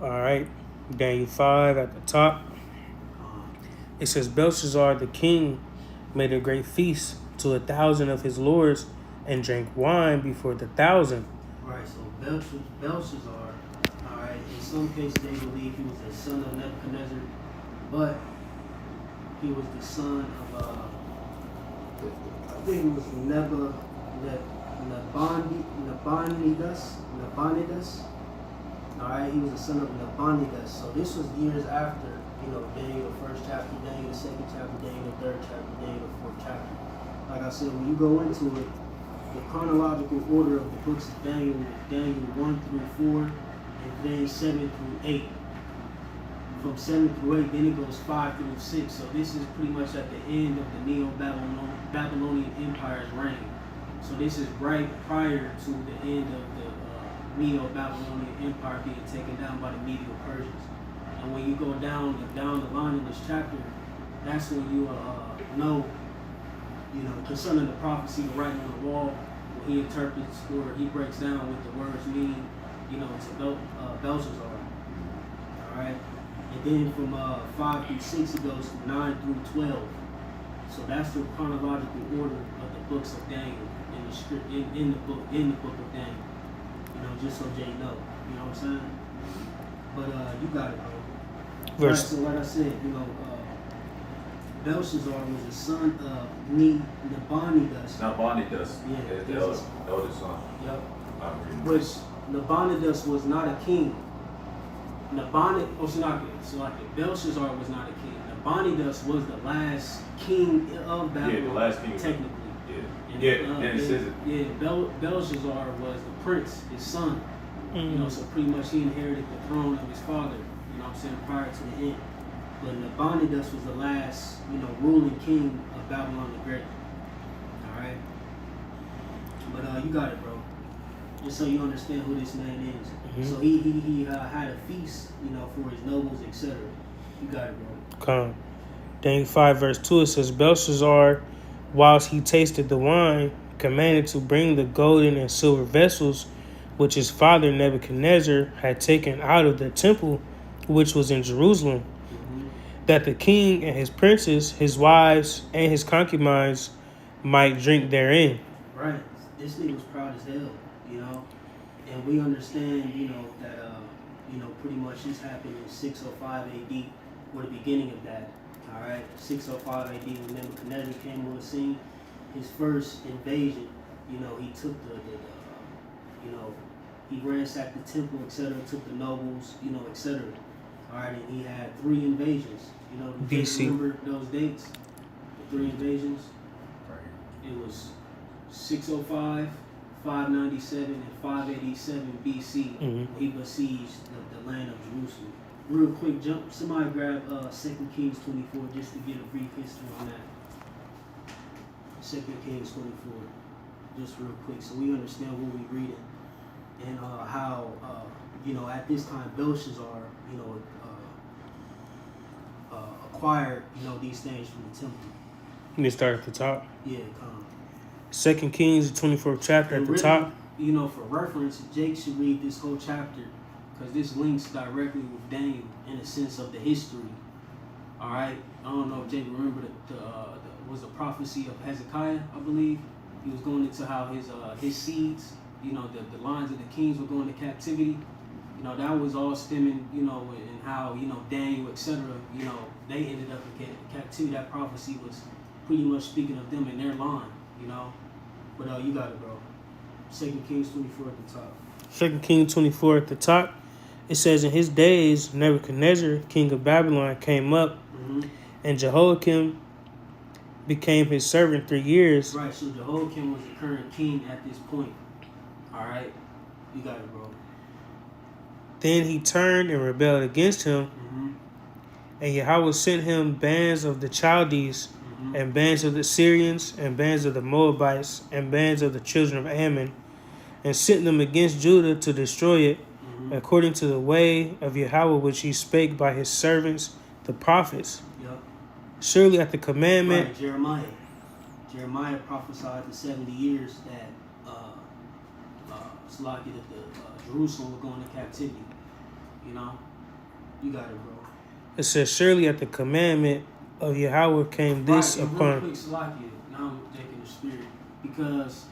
All right. Daniel 5 at the top. It says, Belshazzar the king made a great feast to 1,000 of his lords and drank wine before the 1,000. Right, so Belshazzar, all right, in some cases they believe he was the son of Nebuchadnezzar, but he was the son of, I think it was Nabonidus. All right, he was the son of Nabonidus. So this was years after, Daniel the first chapter, Daniel the second chapter, Daniel the third chapter, Daniel the fourth chapter. Like I said, when you go into it, the chronological order of the books of Daniel is Daniel 1 through 4, and then 7 through 8. From 7 through 8, then it goes 5 through 6. So this is pretty much at the end of the Neo-Babylonian Empire's reign. So this is right prior to the end of the Neo-Babylonian Empire being taken down by the Medo-Persians. And when you go down the line in this chapter, that's when you know, concerning the prophecy, the writing on the wall, when he interprets or he breaks down what the words mean, to Belshazzar. All right. And then from 5 through 6, it goes from 9 through 12. So that's the chronological order of the books of Daniel in the script in the book of Daniel. Just so Jay know. You know what I'm saying? But you got it, bro. Right, so like I said, Belshazzar was the son of Nabonidus. Nabonidus. Yeah, the eldest son. Yep. Which Nabonidus was not a king. Belshazzar was not a king. Nabonidus was the last king of Babylon. Yeah, the last king. Technically. Then it says it. Yeah, Belshazzar was the prince, his son. Mm-hmm. So pretty much he inherited the throne of his father, prior to the end. But Nabonidus was the last, ruling king of Babylon the Great. Alright? But you got it, bro. Just so you understand who this man is. Mm-hmm. So he had a feast, for his nobles, etc. You got it, bro. Come. Daniel 5 verse 2, it says, Belshazzar, whilst he tasted the wine, commanded to bring the golden and silver vessels which his father Nebuchadnezzar had taken out of the temple which was in Jerusalem, mm-hmm. that the king and his princes, his wives, and his concubines might drink therein. Right. This nigga was proud as hell, and we understand, that, pretty much this happened in 605 AD, or the beginning of that. All right, 605 AD when Nebuchadnezzar came on the scene, his first invasion, he took he ransacked the temple, etc., took the nobles, etc. All right, and he had 3 invasions. Do you BC. remember those dates? The 3 invasions? Right. It was 605, 597, and 587 BC. Mm-hmm. He besieged the land of Jerusalem. Real quick jump. Somebody grab 2 Kings 24 just to get a brief history on that. 2 Kings 24. Just real quick so we understand what we're reading. And how, at this time Belshazzar, acquired, these things from the temple. Let me start at the top. Yeah, come. 2 Kings, 24th chapter at the top. For reference, Jake should read this whole chapter because this links directly with Daniel in the sense of the history. All right? I don't know if Jake remember was the prophecy of Hezekiah, I believe. He was going into how his seeds, the lines of the kings were going to captivity. That was all stemming, and how, Daniel, etc., they ended up in captivity. That prophecy was pretty much speaking of them in their line, But you got it, bro. 2 Kings 24 at the top. 2 Kings 24 at the top. It says, in his days, Nebuchadnezzar, king of Babylon, came up, mm-hmm. and Jehoiakim became his servant 3 years. Right, so Jehoiakim was the current king at this point. All right? You got it, bro. Then he turned and rebelled against him, mm-hmm. and Yahweh sent him bands of the Chaldees, mm-hmm. and bands of the Syrians, and bands of the Moabites, and bands of the children of Ammon, and sent them against Judah to destroy it, mm-hmm. according to the way of Yahweh which he spake by his servants, the prophets. Yep. Surely at the commandment... Right, Jeremiah prophesied the 70 years that Jerusalem was going to captivity. You got it, bro. It says, surely at the commandment of Yahweh came this Right, and upon. real quick, Salakia, now I'm taking the spirit. Because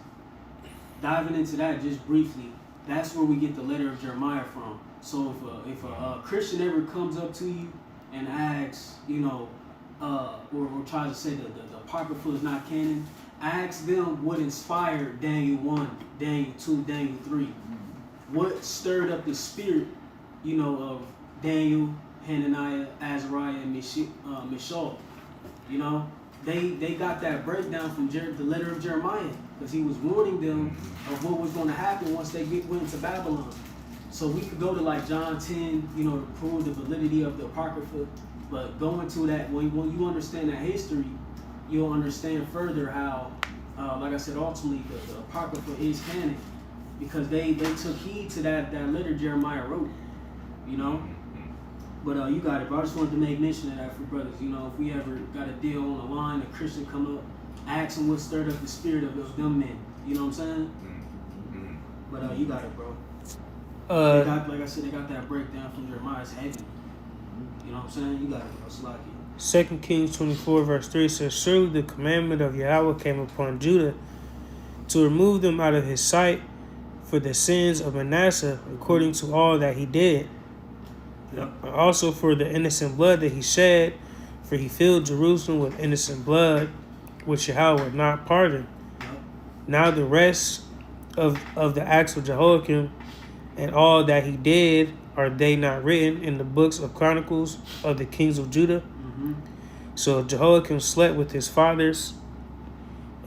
diving into that just briefly, that's where we get the letter of Jeremiah from. So if a Christian ever comes up to you and asks, or tries to say that the Apocrypha is not canon, ask them what inspired Daniel 1, Daniel 2, Daniel 3. What stirred up the spirit, of Daniel, Hananiah, Azariah, and Mishael. They got that breakdown from the letter of Jeremiah, because he was warning them of what was going to happen once they went into Babylon. So we could go to like John 10, to prove the validity of the Apocrypha. But going to that, when you understand that history, you'll understand further how, like I said, ultimately the Apocrypha is canon, because they took heed to that letter Jeremiah wrote, But you got it, bro. I just wanted to make mention of that for brothers. If we ever got a deal on the line, a Christian come up, ask them what stirred up the spirit of those dumb men. You know what I'm saying? But you got it, bro. Like I said, they got that breakdown from Jeremiah's heavy. You know what I'm saying? You got it, bro. Slacky. 2 Kings 24 verse 3 says, surely the commandment of Yahweh came upon Judah to remove them out of his sight for the sins of Manasseh, according to all that he did. Yep. Also for the innocent blood that he shed, for he filled Jerusalem with innocent blood, which Yahweh would not pardon. Yep. Now the rest of the acts of Jehoiakim and all that he did, are they not written in the books of Chronicles of the kings of Judah? Mm-hmm. So Jehoiakim slept with his fathers,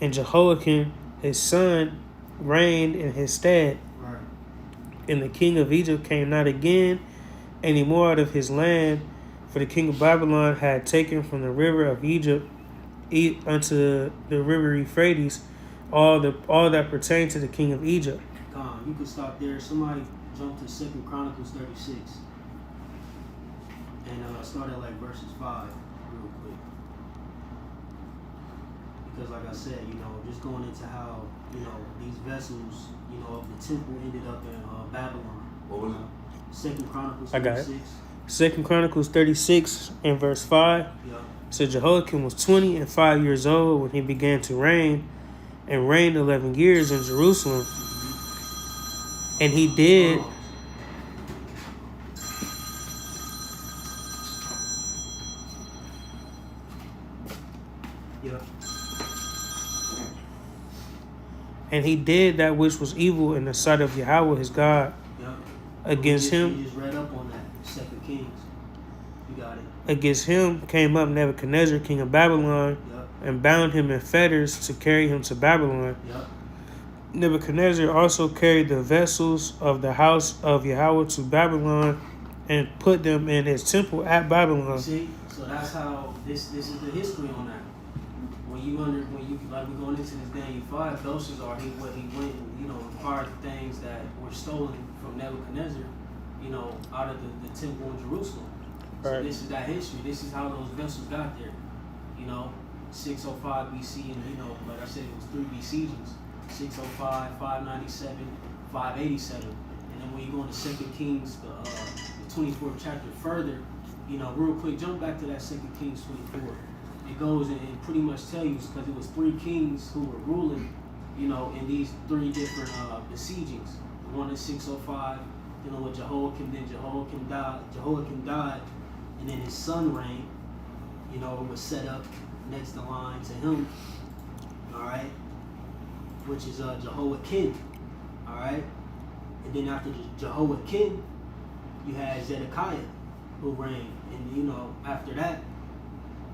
and Jehoiakim his son reigned in his stead. Right. And the king of Egypt came not again any more out of his land, for the king of Babylon had taken from the river of Egypt unto the river Euphrates all that pertained to the king of Egypt. You can stop there. Somebody jump to 2 Chronicles 36 and start at like verses 5 real quick. Because like I said, just going into how, these vessels, of the temple ended up in Babylon. What was it? 2 Chronicles 36. I got it. 2 Chronicles 36 and verse 5. Yeah. So Jehoiakim was 25 years old when he began to reign, and reigned 11 years in Jerusalem. And he did Yeah. and he did that which was evil in the sight of Yahweh his God. Yeah. Against him. You just read up on that. 2 Kings. You got it. Against him came up Nebuchadnezzar, king of Babylon, Yep. and bound him in fetters to carry him to Babylon. Yep. Nebuchadnezzar also carried the vessels of the house of Yahweh to Babylon, and put them in his temple at Babylon. See, so that's how this is the history on that. When you like we're going into this Daniel 5, Belshazzar, he went and acquired the things that were stolen from Nebuchadnezzar, out of the temple in Jerusalem. So Right. this is that history. This is how those vessels got there. 605 BC, and like I said, it was 3 besiegings. 605, 597, 587. And then when you go into 2 Kings, the 24th chapter further, real quick, jump back to that 2 Kings 24. It goes and pretty much tells you, because it was 3 kings who were ruling, in these 3 different besiegings. The one in 605, with Jehoiakim, then Jehoiakim died, and then his son reigned, it was set up next in line to him, all right? Which is Jehoiakim, all right? And then after Jehoiakim, you had Zedekiah, who reigned. And, after that,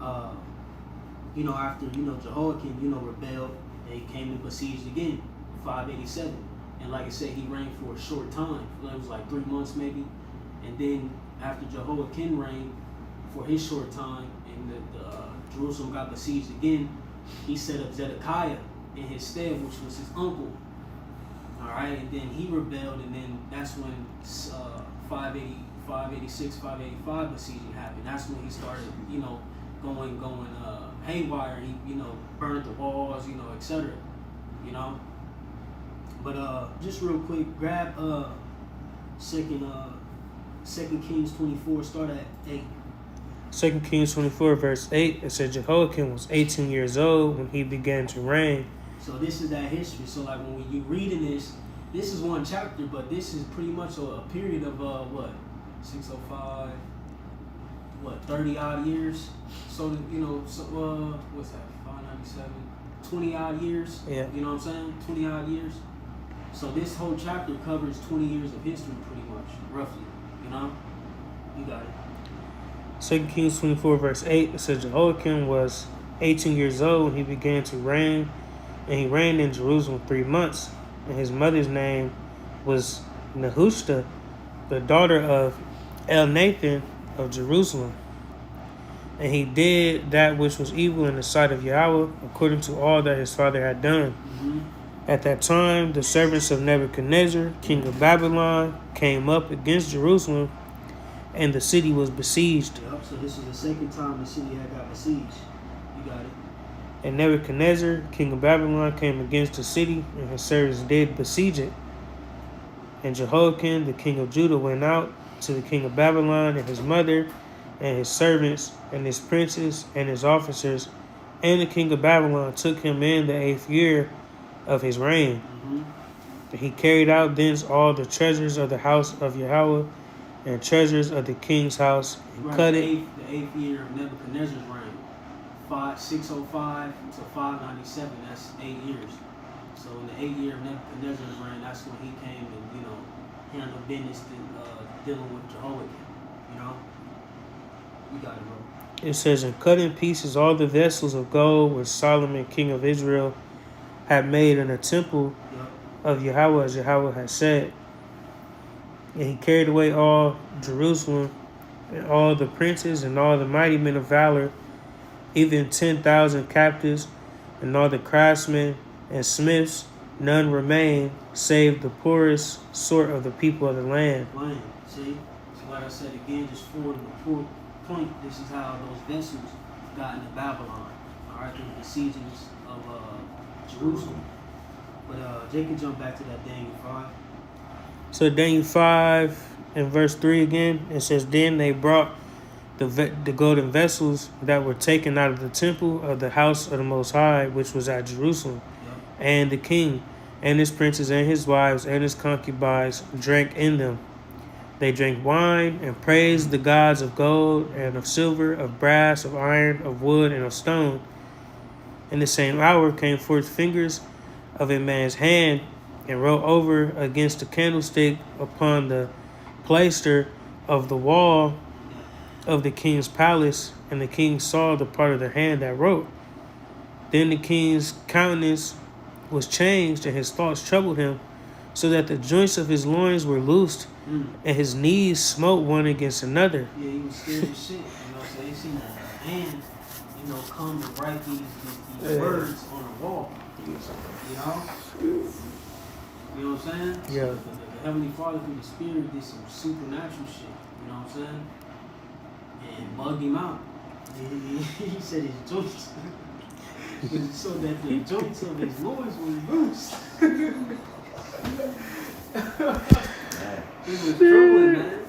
after, Jehoiakim, rebelled, they came and besieged again, 587. And like I said, he reigned for a short time. It was like 3 months maybe. And then after Jehoiakim reigned for his short time, and the Jerusalem got besieged again, he set up Zedekiah in his stead, which was his uncle. All right, and then he rebelled, and then that's when 586, 585 besieging happened. That's when he started, going haywire. He, burned the walls, etc. But just real quick, grab 2 2 Kings 24, start at 8. 2 Kings 24, verse 8, it says Jehoiakim was 18 years old when he began to reign. So this is that history. So like when you reading this is one chapter, but this is pretty much a period of 605, 30 odd years. So what's that? 597, 20 odd years. Yeah. You know what I'm saying? 20 odd years. So this whole chapter covers 20 years of history, pretty much, roughly. You know, you got it. 2 Kings 24, verse 8, it says Jehoiakim was 18 years old when he began to reign, and he reigned in Jerusalem 3 months. And his mother's name was Nehushta, the daughter of Elnathan of Jerusalem. And he did that which was evil in the sight of Yahweh, according to all that his father had done. Mm-hmm. At that time, the servants of Nebuchadnezzar, king of Babylon, came up against Jerusalem, and the city was besieged. Yep. So this is the second time the city had got besieged. You got it. And Nebuchadnezzar, king of Babylon, came against the city, and his servants did besiege it. And Jehoiakim, the king of Judah, went out to the king of Babylon, and his mother, and his servants, and his princes, and his officers. And the king of Babylon took him in the 8th year of his reign. Mm-hmm. And he carried out thence all the treasures of the house of Yahweh, and treasures of the king's house, and Right, cut the it. eighth year of Nebuchadnezzar's reign, 605 to 597. That's 8 years. So in the 8th year of Nebuchadnezzar's reign, that's when he came and handled business dealing with Jehoiakim. You got it, bro. It says, and cut in pieces all the vessels of gold which Solomon, king of Israel, had made in the temple Yep. of Yahweh, as Yahweh had said. And he carried away all Jerusalem, and all the princes, and all the mighty men of valor, even 10,000 captives, and all the craftsmen and smiths. None remained, save the poorest sort of the people of the land. Land. See? So like I said again, just forward the point, this is how those vessels got into Babylon. Alright, through the besiegings of Jerusalem. But Jake can jump back to that Daniel 5. So Daniel 5 and verse 3 again, it says, then they brought the golden vessels that were taken out of the temple of the house of the Most High, which was at Jerusalem. Yep. And the king and his princes and his wives and his concubines drank in them. They drank wine and praised the gods of gold and of silver, of brass, of iron, of wood, and of stone. In the same hour came forth fingers of a man's hand, and wrote over against the candlestick upon the plaster of the wall of the king's palace. And the king saw the part of the hand that wrote. Then the king's countenance was changed, and his thoughts troubled him, so that the joints of his loins were loosed, and his knees smote one against another. Yeah, he was scared as shit. So they seen a hand, come and write these words on the wall. You know what I'm saying? Yeah. So the Heavenly Father through the Spirit did some supernatural shit. You know what I'm saying? And bugged him out. He said his joints. So that the joints of his loins were loose. It was troubling, man.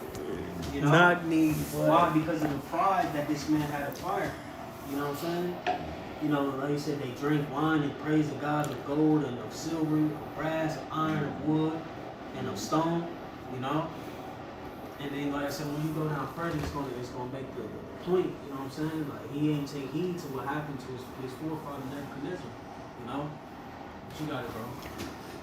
Not need. Why? Because of the pride that this man had acquired. You know what I'm saying? Like you said, they drink wine and praise the gods of gold and of silver, of brass, of iron, of wood, and of stone. And then, like I said, when you go down further, it's gonna make the point. You know what I'm saying? Like he ain't take heed to what happened to his forefather Nebuchadnezzar. But you got it, bro.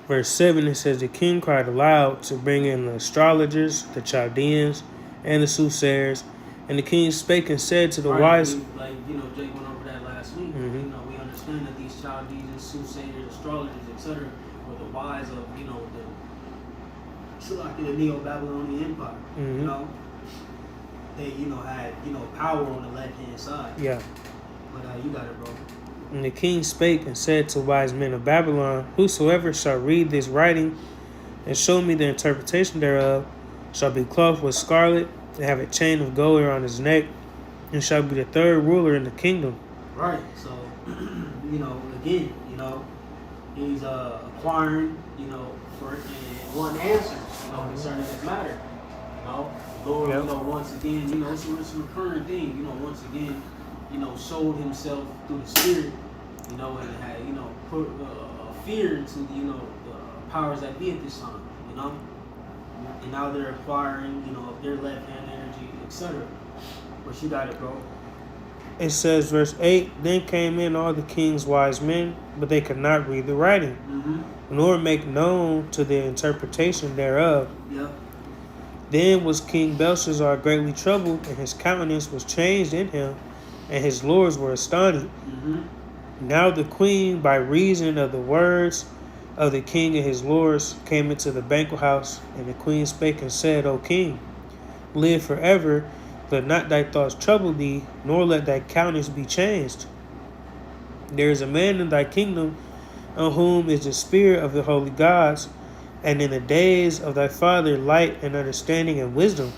Verse 7, it says, the king cried aloud to bring in the astrologers, the Chaldeans, and the soothsayers. And the king spake and said to the wise... Jake went over that last week. Mm-hmm. We understand that these Chaldeans, soothsayers, astrologers, etc., were the wise of, the Neo-Babylonian Empire. Mm-hmm. They, had, power on the left-hand side. Yeah. But you got it, bro. And the king spake and said to wise men of Babylon, whosoever shall read this writing and show me the interpretation thereof shall be clothed with scarlet and have a chain of gold around his neck, and shall be the third ruler in the kingdom. Right. So, again, he's acquiring, for one answer, concerning this matter. Lord, Yep. once again, it's a recurring thing. Once again, showed Himself through the Spirit, and had, put fear into the powers that be at this time, and now they're acquiring, their left hand energy, etc. But you got it, bro. It says, verse 8, Then came in all the king's wise men, but they could not read the writing, nor make known to the interpretation thereof. Yep. Then was King Belshazzar greatly troubled, and his countenance was changed in him, and his lords were astonished. Now the queen, by reason of the words of the king and his lords, came into the banquet house, and the queen spake and said, O king, live forever, let not thy thoughts trouble thee, nor let thy countenance be changed. There is a man in thy kingdom, on whom is the spirit of the holy gods, and in the days of thy father light and understanding and wisdom.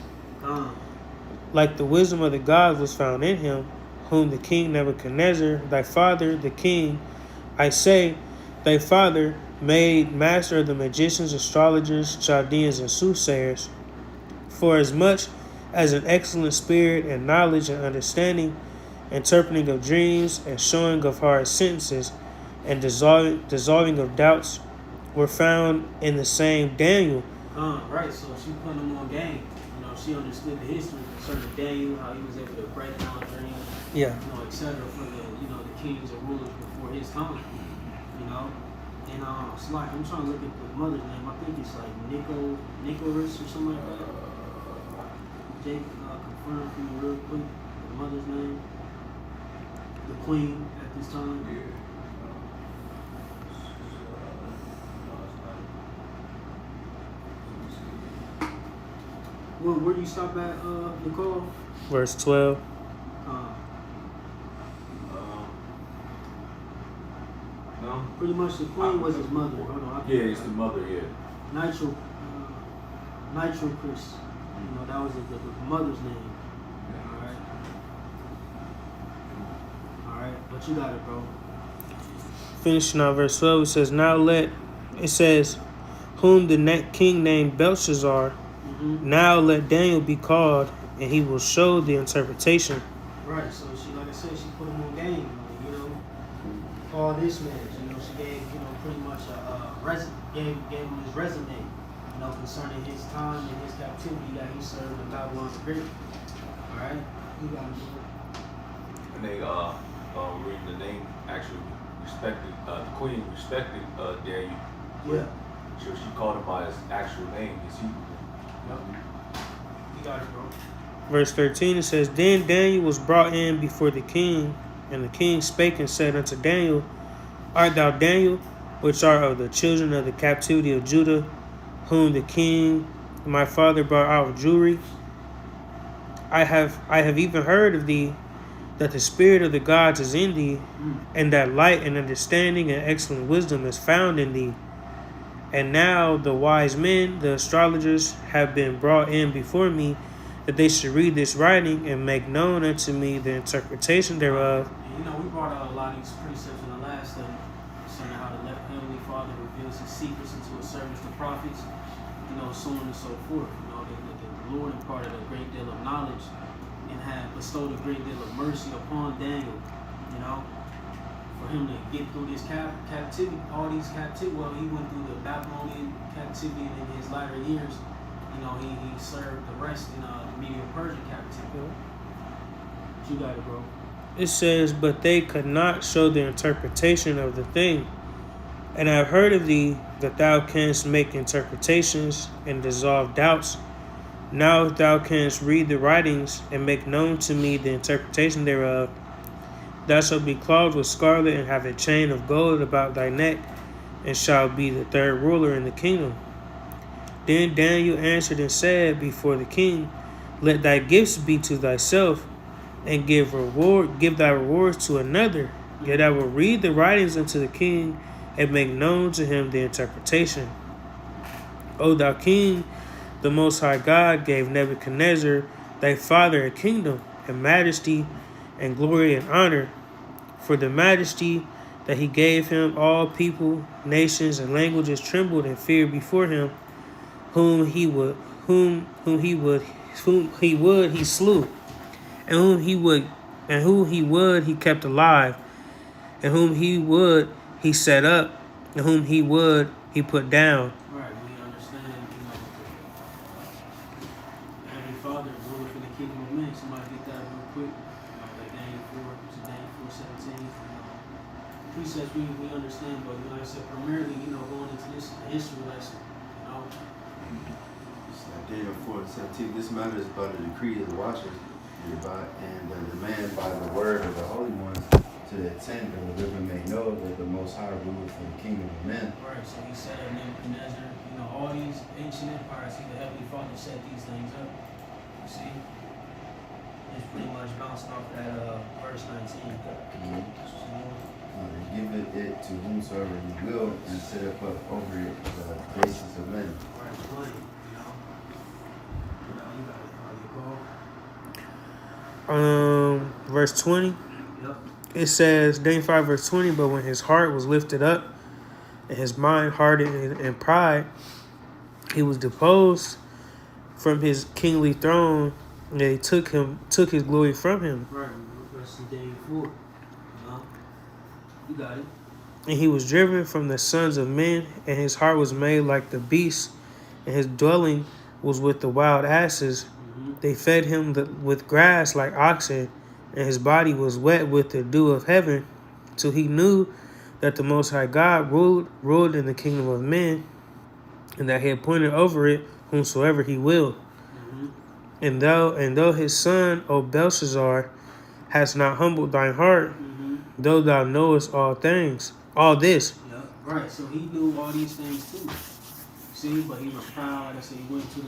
Like the wisdom of the gods was found in him, whom the king Nebuchadnezzar, thy father, the king, I say, thy father, made master of the magicians, astrologers, Chaldeans, and soothsayers. For as much as an excellent spirit and knowledge and understanding, interpreting of dreams and showing of hard sentences, and dissolving of doubts, were found in the same Daniel. Right, so she put him on game. She understood the history concerning Daniel, how he was able to break down dreams, Yeah. etc. for the kings and rulers before his time. And it's like I'm trying to look at the mother's name. I think it's like Nicholas or something like that. Jake, confirm for you real quick. The mother's name, the queen at this time. Where do you stop at, Nicole? Verse 12. No. Pretty much the queen was his mother. Hold on. Yeah, it's the mother. Yeah. Nitro Chris. That was the mother's name. All right. But you got it, bro. Finishing on verse 12, it says, whom the king named Belshazzar, now let Daniel be called, and he will show the interpretation. Right, so like I said, she put him on game, all this man, she gave, pretty much gave him his resume, concerning his time and his captivity that he served in Babylon the Great. All right, you got it. And they reading the name actually respected the queen respected Daniel. Yeah. So she called him by his actual name, his Hebrew name. You got it, bro. Verse 13, it says, Then Daniel was brought in before the king, and the king spake and said unto Daniel, Art thou Daniel, which art of the children of the captivity of Judah, whom the king my father brought out of Jewry? I have even heard of thee, that the spirit of the gods is in thee, and that light and understanding and excellent wisdom is found in thee. And now the wise men, the astrologers, have been brought in before me, that they should read this writing and make known unto me the interpretation thereof. And, we brought out a lot of these precepts in the last study, concerning how the Heavenly Father reveals His secrets into His servants, the prophets, so on and so forth. The Lord imparted a great deal of knowledge and had bestowed a great deal of mercy upon Daniel, for him to get through this captivity, all these captivity. Well, he went through the Babylonian captivity, and in his latter years, he served the rest in the Medo-Persian captivity. You got it, bro. It says, But they could not show the interpretation of the thing. And I have heard of thee, that thou canst make interpretations and dissolve doubts. Now if thou canst read the writings and make known to me the interpretation thereof, thou shalt be clothed with scarlet and have a chain of gold about thy neck, and shalt be the third ruler in the kingdom. Then Daniel answered and said before the king, Let thy gifts be to thyself, and give thy rewards to another. Yet I will read the writings unto the king, and make known to him the interpretation. O thou king, the Most High God gave Nebuchadnezzar thy father a kingdom, and majesty, and glory, and honor. For the majesty that he gave him, all people, nations, and languages trembled and feared before him, whom he would whom he would, he slew, and whom he would, he kept alive, and whom he would, he set up, and whom he would, he put down. Right, we understand, Heavenly Father ruled for the kingdom of men. Somebody get that real quick. Like Daniel 4, to Daniel 4:17. Precepts we understand, but like I said, primarily, going into this history lesson. It's like Daniel 4:17. This matter is by the decree of the watchers, and the demand by the word of the holy ones, to the intent that the living may know that the Most High ruled for the kingdom of men. Right, so he set up Nebuchadnezzar, all these ancient empires, the Heavenly Father set these things up. You see? It's pretty much bounced off that verse 19. Give it to whomsoever he will, and set up over it the basis of men. Right, plain, you got it. Verse 20. Yep. It says, Daniel 5 verse 20, but when his heart was lifted up and his mind hardened in pride, he was deposed from his kingly throne, and they took his glory from him. Right, verse Daniel 4. You got it. And he was driven from the sons of men, and his heart was made like the beasts, and his dwelling was with the wild asses. They fed him with grass like oxen, and his body was wet with the dew of heaven, till he knew that the Most High God ruled in the kingdom of men, and that he appointed over it whomsoever he will. And though his son, O Belshazzar, has not humbled thine heart, though thou knowest all this. Yeah, right. So he knew all these things too. See, but he was proud. I said he went to he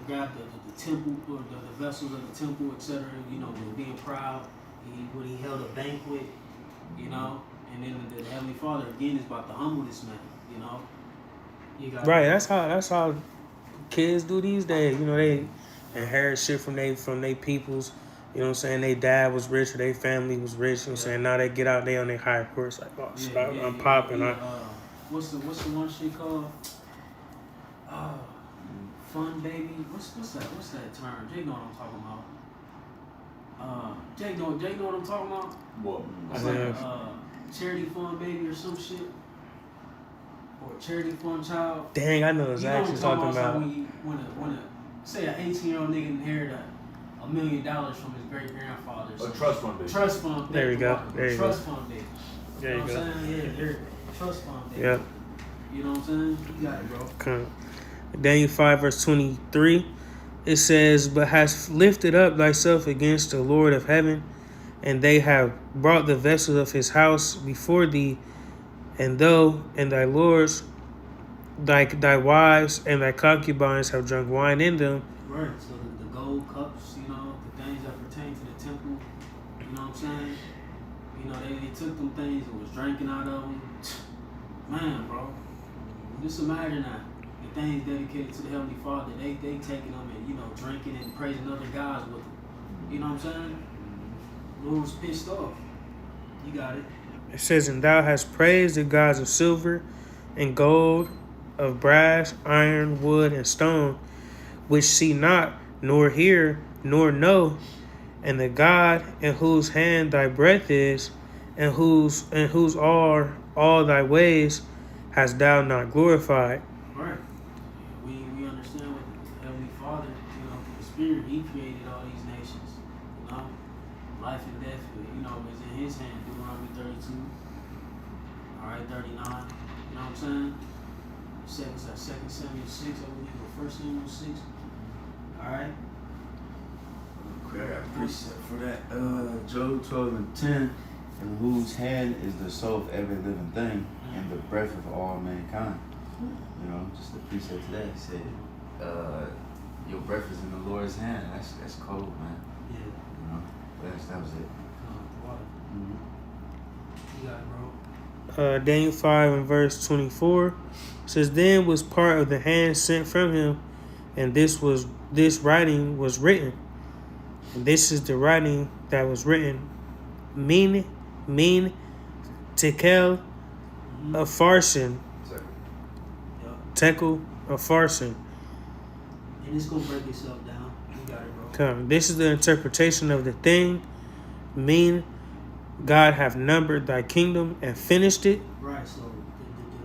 grabbed the temple or the vessels of the temple, etc. Being proud. He held a banquet, and then the Heavenly Father again is about to humble this man. You got right. That's how kids do these days. They inherit shit from they peoples. You know what I'm saying? They dad was rich or their family was rich. You know what I'm saying? Now they get out there on their higher course like, oh, shit, I'm popping. What's the one shit called? Fun baby. What's that term? Jay know what I'm talking about. Jay know what I'm talking about? What? It's like charity fund baby or some shit. Or charity fund child. Dang, I know exactly what you're talking about. When say an 18-year-old nigga inherited $1 million from his great grandfather. A trust fund baby. Trust fund baby. There you go. There you trust go. fund baby. There you go. What I'm saying? Yeah, trust fund baby. Yep. You know what I'm saying? You got it, bro. Okay. Daniel 5 verse 23. It says, but hast lifted up thyself against the Lord of heaven, and they have brought the vessels of his house before thee, and thou and thy lords, thy wives and thy concubines have drunk wine in them. Right. So the gold cups, the things that pertain to the temple, you know what I'm saying? They took them things and was drinking out of them. Man, bro. Just imagine that. The things dedicated to the Heavenly Father, they taking them and, drinking and praising other gods with them. You know what I'm saying? Lord was pissed off. You got it. It says, and thou hast praised the gods of silver and gold, of brass, iron, wood, and stone, which see not, nor hear, nor know, and the God in whose hand thy breath is, and whose are all thy ways, hast thou not glorified. Right. We understand what the Heavenly Father, the Spirit, He created all these nations. Life and death, is in His hand. Deuteronomy 32. All right, 39. You know what I'm saying? 2 Samuel 6, I believe, or 1 Samuel 6. All right. Okay, I got a precept for that. Job 12 and 10. In whose hand is the soul of every living thing, and the breath of all mankind. Just a precept to that. He said, your breath is in the Lord's hand. That's cold, man. Yeah. That was it. Water. You got it, bro. Daniel 5 and verse 24 says, then was part of the hand sent from him, and this writing was written. And this is the writing that was written. Mean, tekel, a farson. Tekel, a farson. And it's gonna break itself down. You got it, bro. Come. This is the interpretation of the thing. Mean God have numbered thy kingdom and finished it. Right. So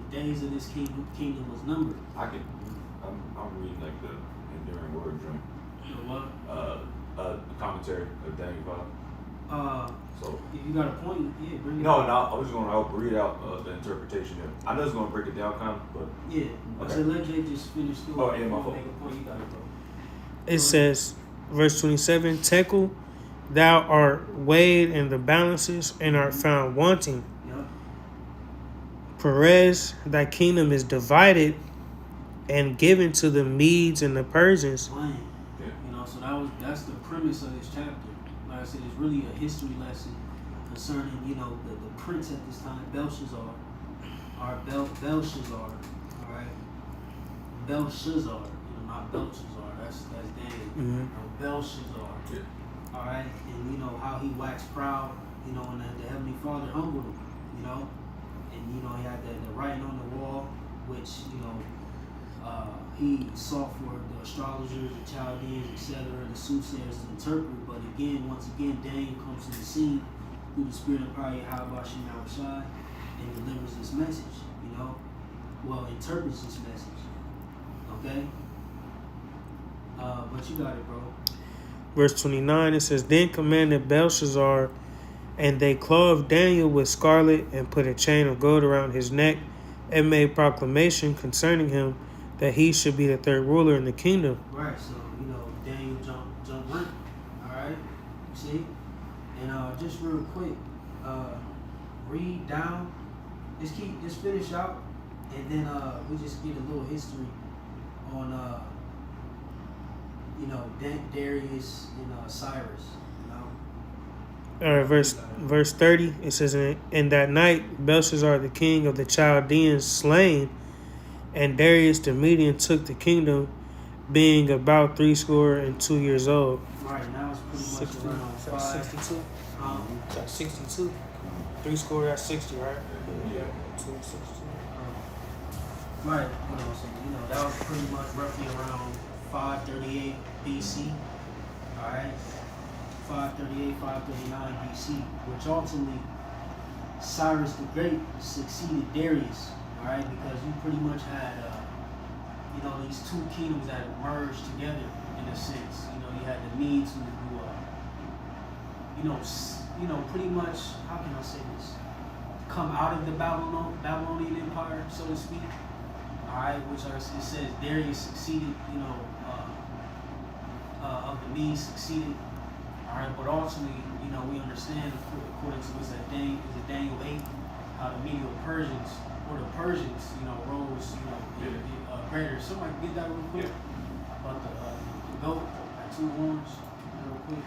the days of this kingdom was numbered. I'm reading like the Enduring Word joint. You know what? The commentary of Daniel 5. So If you got a point, yeah, bring it. no, up. I was gonna help read out the interpretation. I know it's gonna break it down, kind of, but Yeah. I Okay. said let Jay just finish through. Oh, yeah, my fault. Make a point. You got it, bro. It says, verse 27, Tekel, thou art weighed in the balances and art found wanting. Yep. Perez, thy kingdom is divided and given to the Medes and the Persians. Playing. yeah. You know, so that's the premise of this chapter. Like I said, it's really a history lesson concerning, you know, the prince at this time, Belshazzar. Belshazzar, all right? Belshazzar, not Belshazzar. That's Daniel. Mhm. No, Belshazzar. Yeah. All right, and you know how he waxed proud, you know, and the Heavenly Father humbled him, you know, and you know he had the writing on the wall, which you know he sought for the astrologers, the Chaldeans, etc., the soothsayers to interpret. But again, once again, Daniel comes to the scene through the spirit of Yahweh Bashim Shai and delivers this message, you know, well, interprets this message, okay. But you got it, bro. Verse 29, it says, Then commanded Belshazzar, and they clothed Daniel with scarlet and put a chain of gold around his neck and made proclamation concerning him that he should be the third ruler in the kingdom. Right, so you know Daniel jump rank. All right, you see, and just real quick, read down. Just finish out, and then we just get a little history on you know Darius and Cyrus. You know. All right, verse 30, it says, In that night Belshazzar the king of the Chaldeans slain, and Darius the Median took the kingdom, being about 62 years old. Right now it's pretty much around 62? 62. 60, that's 60, right? Yeah. 262. Right, you know, so you know that was pretty much roughly around 538 BC. All right, 538, 539 BC, which ultimately Cyrus the Great succeeded Darius. All right, because you pretty much had you know these two kingdoms that merged together in a sense. You know, you had the Medes who you know, pretty much, how can I say this? Come out of the Babylonian Empire, so to speak. All right, which it says Darius succeeded, you know, of the Medes succeeded. All right, but ultimately, you know, we understand according to what's that Daniel 8, how the Medo-Persians or the Persians, you know, rose, you know, greater. Somebody get that real quick about the goat, had 2 horns, real quick.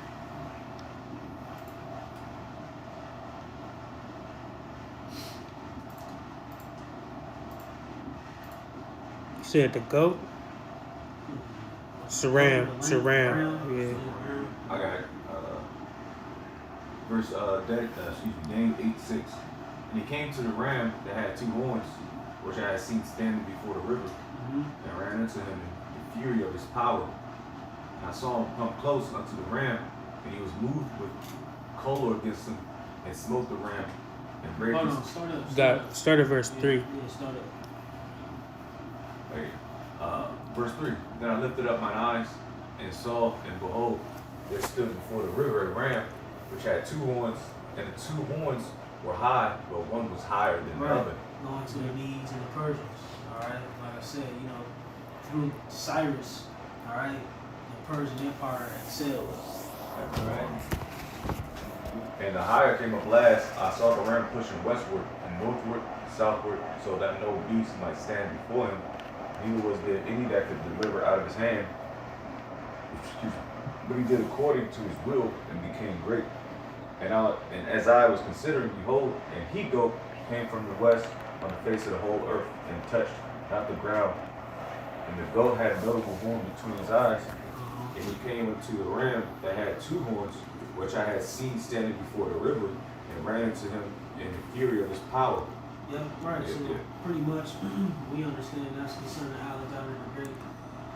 Said the goat? It's a ram. It's a ram. Yeah. I got it. Verse Daniel 8:6. And he came to the ram that had 2 horns, which I had seen standing before the river, and ran into him in the fury of his power. And I saw him come close unto the ram, and he was moved with choler against him, and smote the ram, and brake Hold his. on, start up. Start at verse 3. Yeah, start up. Wait, verse 3. Then I lifted up mine eyes and saw, and behold, there stood before the river a ram which had 2 horns, and the 2 horns were high, but one was higher than the other. Going to the Medes and the Persians. All right, like I said, you know, through Cyrus, all right, the Persian Empire excelled. All right. And the higher came up last. I saw the ram pushing westward and northward, southward, so that no beast might stand before him. Neither was there any that could deliver out of his hand. Excuse me. But he did according to his will and became great. And as I was considering, behold, an he-goat came from the west on the face of the whole earth and touched not the ground. And the goat had a notable horn between his eyes. And he came unto the ram that had 2 horns, which I had seen standing before the river, and ran into him in the fury of his power. Yeah, right. Yeah, So yeah. pretty much we understand that's concerning Alexander the Great.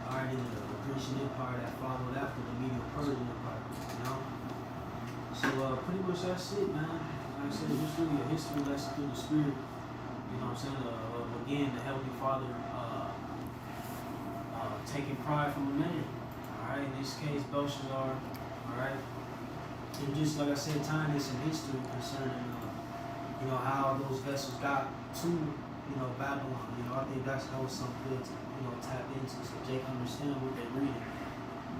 All right, in the Grecian Empire that followed after the Medo-Persian Empire. You know. So pretty much that's it, man. Like I said, it's really a history lesson through the spirit. You know what I'm saying? Again, the Heavenly Father taking pride from a man. Alright, in this case, Belshazzar. Alright. And just like I said, tying this in history concerning, you know, how those vessels got to, you know, Babylon. You know, I think that was something good to, you know, tap into so Jake understand what they're reading.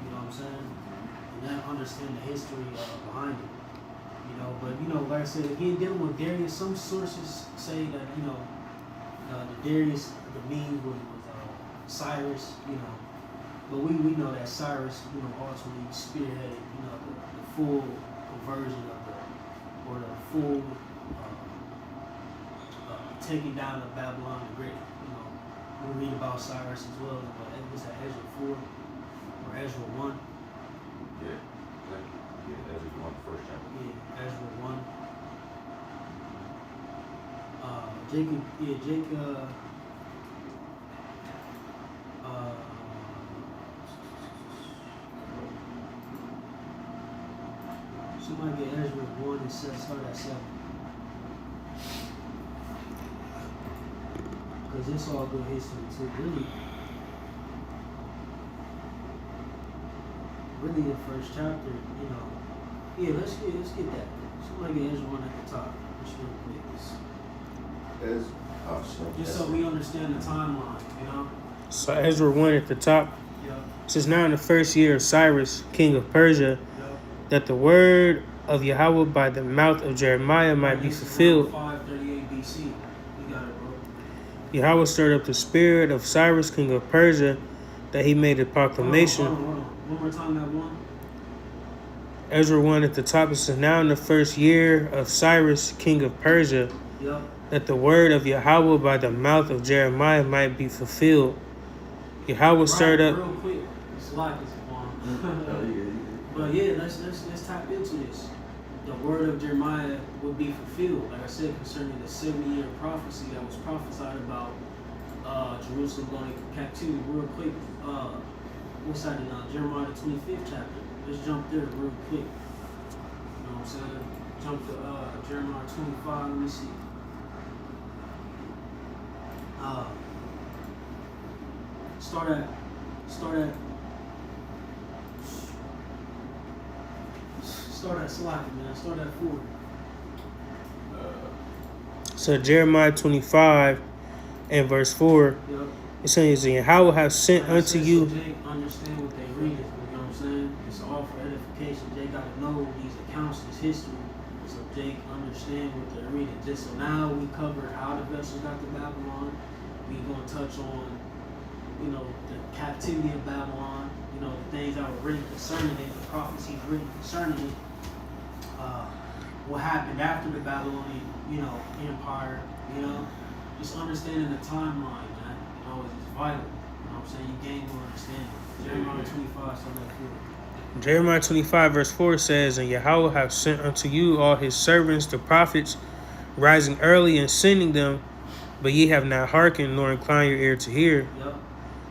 You know what I'm saying? And then understand the history behind it. You know, but, you know, like I said, again, dealing with Darius, some sources say that, you know, the Darius, the mean was Cyrus, you know. But we know that Cyrus, you know, ultimately spearheaded, you know, the full conversion of the full taking down of Babylon the Great. You know, we read about Cyrus as well. But was that Ezra 4 or Ezra 1? Yeah, Ezra 1, first chapter. Yeah, Ezra 1. Jacob. Somebody get Ezra 1 and start at 7. Because it's all good history too. Really the first chapter, you know. Yeah, let's get that. Somebody get Ezra 1 at the top. Just real quick. Just so we understand the timeline, you know? So Ezra 1 at the top. Yeah. It says, now in the first year of Cyrus, king of Persia, that the word of Yahweh by the mouth of Jeremiah might be fulfilled. 538 BC. You got it, bro. Yahweh stirred up the spirit of Cyrus, king of Persia, that he made a proclamation. Hold on. One more time, that one. Ezra 1 at the top, it says, now in the first year of Cyrus, king of Persia, Yep. that the word of Yahweh by the mouth of Jeremiah might be fulfilled. Yahweh stirred up. Real quick. It's like it's one. But yeah, let's tap into this. The word of Jeremiah would be fulfilled, like I said, concerning the 70-year prophecy that was prophesied about Jerusalem going into captivity. Real quick, what's that in Jeremiah the 25th chapter? Let's jump there real quick. You know what I'm saying? Jump to Jeremiah 25. Let me see. Start at Slack, man. Start at 4. So Jeremiah 25 and verse 4, Yep. it says, and Yahweh have sent Like I unto said, you. so Jake understand what they reading. You know what I'm saying? It's all for edification. Jake got to know these accounts, this history. So Jake understand what they're reading. Just so now we covered how the vessels got to Babylon. We gonna touch on, you know, the captivity of Babylon. You know, the things that were written concerning it, the prophecies written concerning it. What happened after the Babylonian, you know, empire. You know, just understanding the timeline, man. You know, is vital. You know what I'm saying? You gain more understanding. Jeremiah 25, so that Jeremiah 25 verse 4 says, and Yahweh have sent unto you all his servants, the prophets, rising early and sending them, but ye have not hearkened nor inclined your ear to hear. Yep.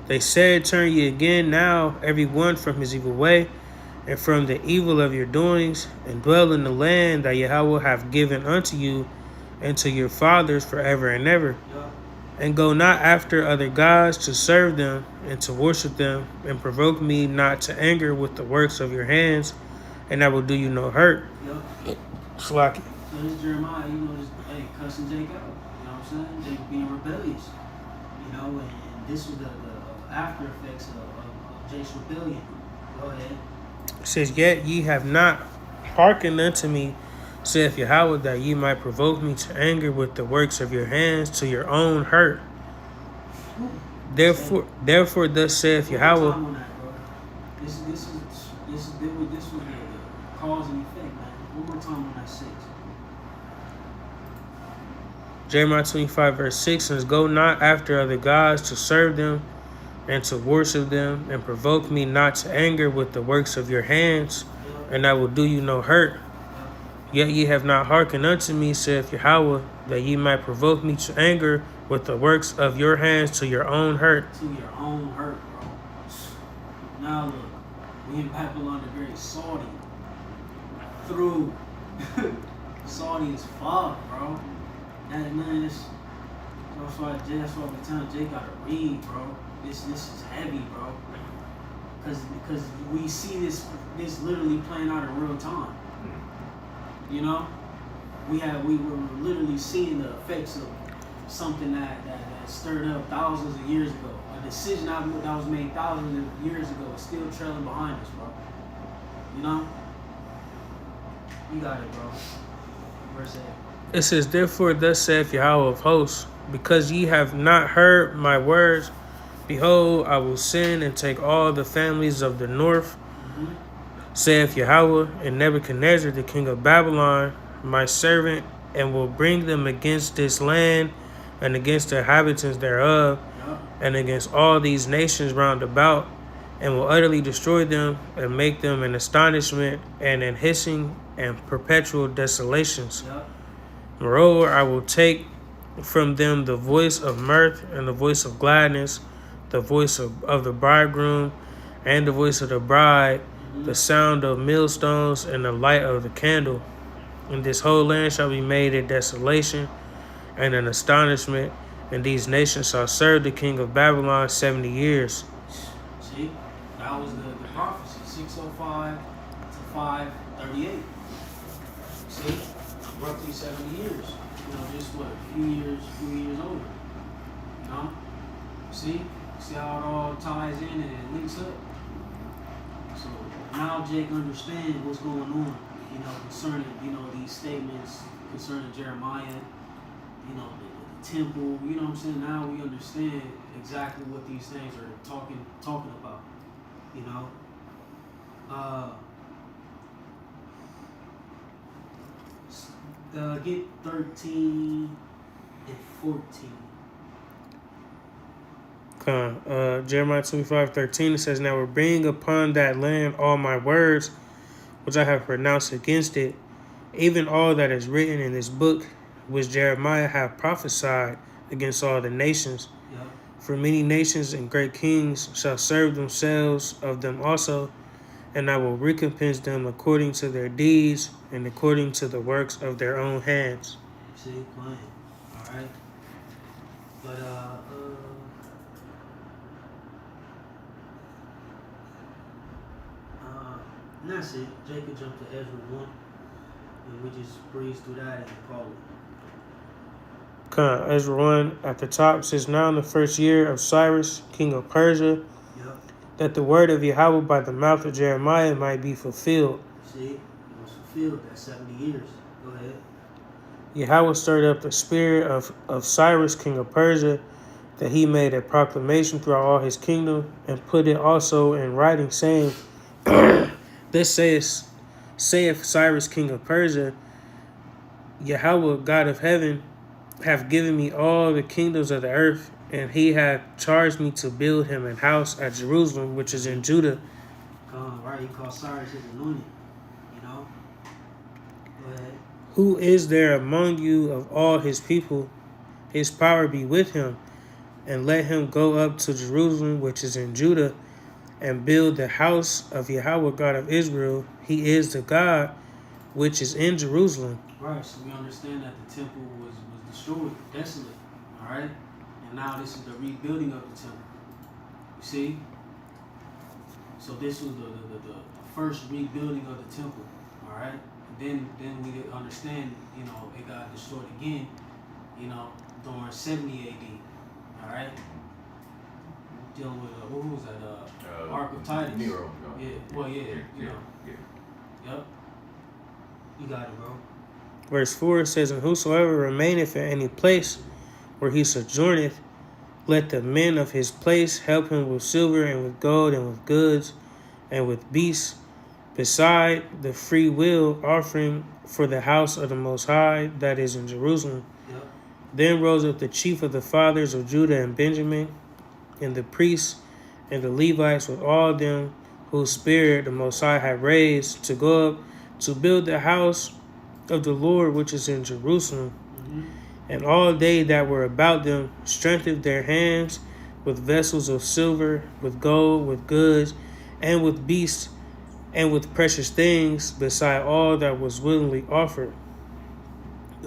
They said, turn ye again now, every one from his evil way, and from the evil of your doings, and dwell in the land that Yahweh hath given unto you and to your fathers forever and ever. Yep. And go not after other gods to serve them and to worship them, and provoke me not to anger with the works of your hands, and I will do you no hurt. Yep. Slack it. So this Jeremiah, you know, just cussing Jake out. You know what I'm saying? Jake being rebellious. You know, and this was the after effects of Jake's rebellion. Go ahead. It says, yet ye have not hearkened unto me, saith Yahweh, that ye might provoke me to anger with the works of your hands to your own hurt. Therefore, thus saith Yahweh. Time on that, bro. This was the cause and effect, man. One more time on that 6. Jeremiah 25 verse 6 says, go not after other gods to serve them and to worship them, and provoke me not to anger with the works of your hands, and I will do you no hurt. Yet ye have not hearkened unto me, saith Yahweh, that ye might provoke me to anger with the works of your hands to your own hurt. To your own hurt, bro. Now look, we in Babylon the Great. Saudi. Through. Saudi is fucked, bro. That man, that's why we telling Jay gotta read, bro. This is heavy, bro. Because we see this literally playing out in real time. You know? We were literally seeing the effects of something that stirred up thousands of years ago. A decision that was made thousands of years ago is still trailing behind us, bro. You know? You got it, bro. Verse 8. It says, "Therefore thus saith Yahweh of hosts, because ye have not heard my words, behold, I will send and take all the families of the north, saith Yahweh, and Nebuchadnezzar the king of Babylon, my servant, and will bring them against this land and against the inhabitants thereof, and against all these nations round about, and will utterly destroy them and make them an astonishment and an hissing and perpetual desolations. Moreover, I will take from them the voice of mirth and the voice of gladness, the voice of the bridegroom and the voice of the bride, the sound of millstones and the light of the candle. And this whole land shall be made a desolation and an astonishment, and these nations shall serve the king of Babylon 70 years. See, that was the prophecy, 605 to 538. See, roughly 70 years. You know, just what, a few years older. You know? See how it all ties in and it links up. So now Jake understands what's going on, you know, concerning, you know, these statements concerning Jeremiah, you know, the temple, you know what I'm saying? Now we understand exactly what these things are talking about, you know. Get 13 and 14. Jeremiah 25:13, it says, "Now we're bringing upon that land all my words, which I have pronounced against it, even all that is written in this book, which Jeremiah hath prophesied against all the nations. Yep. For many nations and great kings shall serve themselves of them also, and I will recompense them according to their deeds and according to the works of their own hands." See, playing. All right. But and that's it. Jacob jumped to Ezra 1, and we just breeze through that and call it. Ezra 1 at the top says, "Now in the first year of Cyrus, king of Persia, that the word of Yahweh by the mouth of Jeremiah might be fulfilled." See, it was fulfilled that 70 years. Go ahead. Yahweh stirred up the spirit of Cyrus, king of Persia, that he made a proclamation throughout all his kingdom, and put it also in writing, saying, "This saith Cyrus, king of Persia, Yahweh, God of heaven, hath given me all the kingdoms of the earth, and he hath charged me to build him an house at Jerusalem, which is in Judah." Right, he called Cyrus his anointed, you know. Go ahead. "Who is there among you of all his people? His power be with him, and let him go up to Jerusalem, which is in Judah, and build the house of Yahweh, God of Israel. He is the God which is in Jerusalem." Right, so we understand that the temple was destroyed, desolate, all right? And now this is the rebuilding of the temple. You see? So this was the first rebuilding of the temple, all right? And then we did understand, you know, it got destroyed again, you know, during 70 AD, all right? Dealing with, what was that, Ark of Titus. Nero. Yeah, well, yeah, you know. Yeah. Yep. You got it, bro. Verse 4 says, "And whosoever remaineth in any place where he sojourneth, let the men of his place help him with silver and with gold and with goods and with beasts, beside the free will offering for the house of the Most High that is in Jerusalem." Yep. Then rose up the chief of the fathers of Judah and Benjamin, and the priests and the Levites with all them whose spirit the Most High had raised, to go up to build the house of the Lord which is in Jerusalem. And all they that were about them strengthened their hands with vessels of silver, with gold, with goods, and with beasts, and with precious things, beside all that was willingly offered.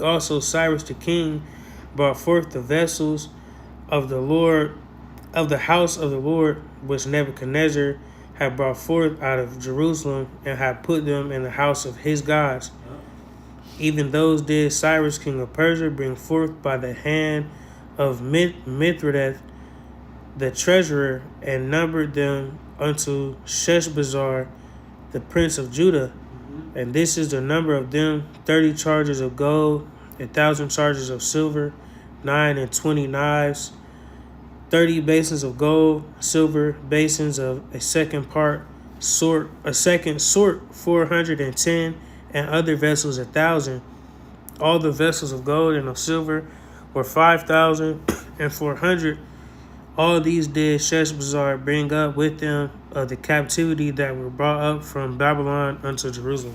Also Cyrus the king brought forth the vessels of the Lord, of the house of the Lord, which Nebuchadnezzar had brought forth out of Jerusalem, and had put them in the house of his gods. Even those did Cyrus king of Persia bring forth by the hand of Mithridates the treasurer, and numbered them unto Sheshbazzar the prince of Judah. And this is the number of them: 30 chargers of gold, 1,000 chargers of silver, 29 knives, 30 basins of gold, silver basins of a second sort, 410, and other vessels 1,000. All the vessels of gold and of silver were 5,400. All these did Sheshbazzar bring up with them of the captivity that were brought up from Babylon unto Jerusalem.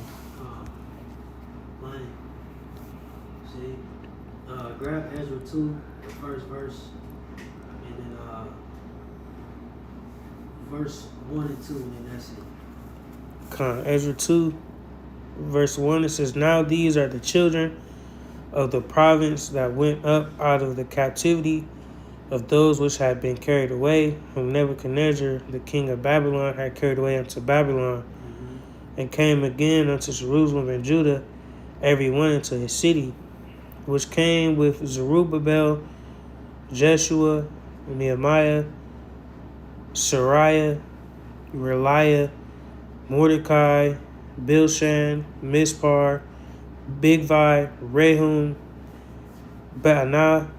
Money. See, grab Ezra 2, the first verse, and then verse 1 and 2, and then that's it. Ezra 2, verse 1, it says, Now these are the children of the province that went up out of the captivity of those which had been carried away, whom Nebuchadnezzar, the king of Babylon, had carried away unto Babylon, and came again unto Jerusalem and Judah, every one into his city, which came with Zerubbabel, Jeshua, Nehemiah, Sariah, Reliah, Mordecai, Bilshan, Mispar, Bigvi, Rehum, Baanah,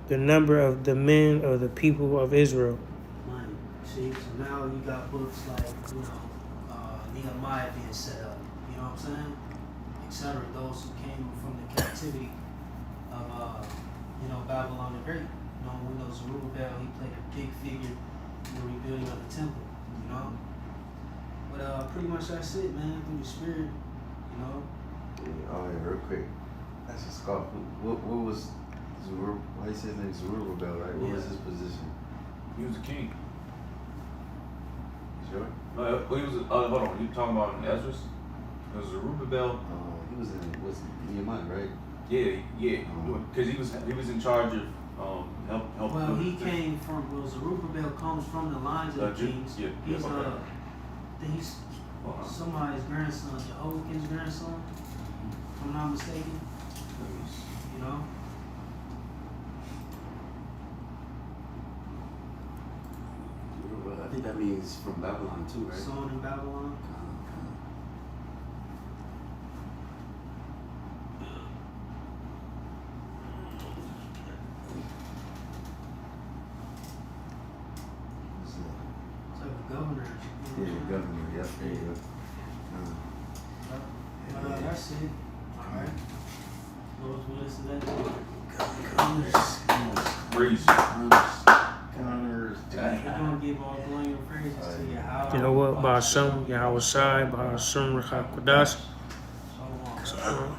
the number of the men of the people of Israel. Money. See, so now you got books like, Nehemiah being set up, you know what I'm saying? Etc. Those who came from the captivity of, Babylon the Great. We know Zerubbabel, he played a big figure in the rebuilding of the temple, you know? But pretty much that's it, man, through the Spirit, you know? Yeah, real quick. That's a scoff. What was Zerubbabel? Why you say his name Zerubbabel, right? What was his position? He was a king. You sure? No, he was. Hold on. You talking about Ezra's? It was Zerubbabel. He was Nehemiah, right? Yeah. Because he was in charge of help. Well, he came from. Well, Zerubbabel comes from the lines of the kings. Yeah, he's okay. He's somebody's grandson, Jehoiakim's grandson, if I'm not mistaken. You know. I think that means from Babylon too, right? Son in Babylon. It's like a governor. Yeah, governor. Yep, there you go. That's it. All right. Those who listen to that. Crazy. Counters. We're gonna give all glory and praises to you. You know what? Ba'ashem Yahweh Shai, Ba'ashem Ruach HaKodesh. So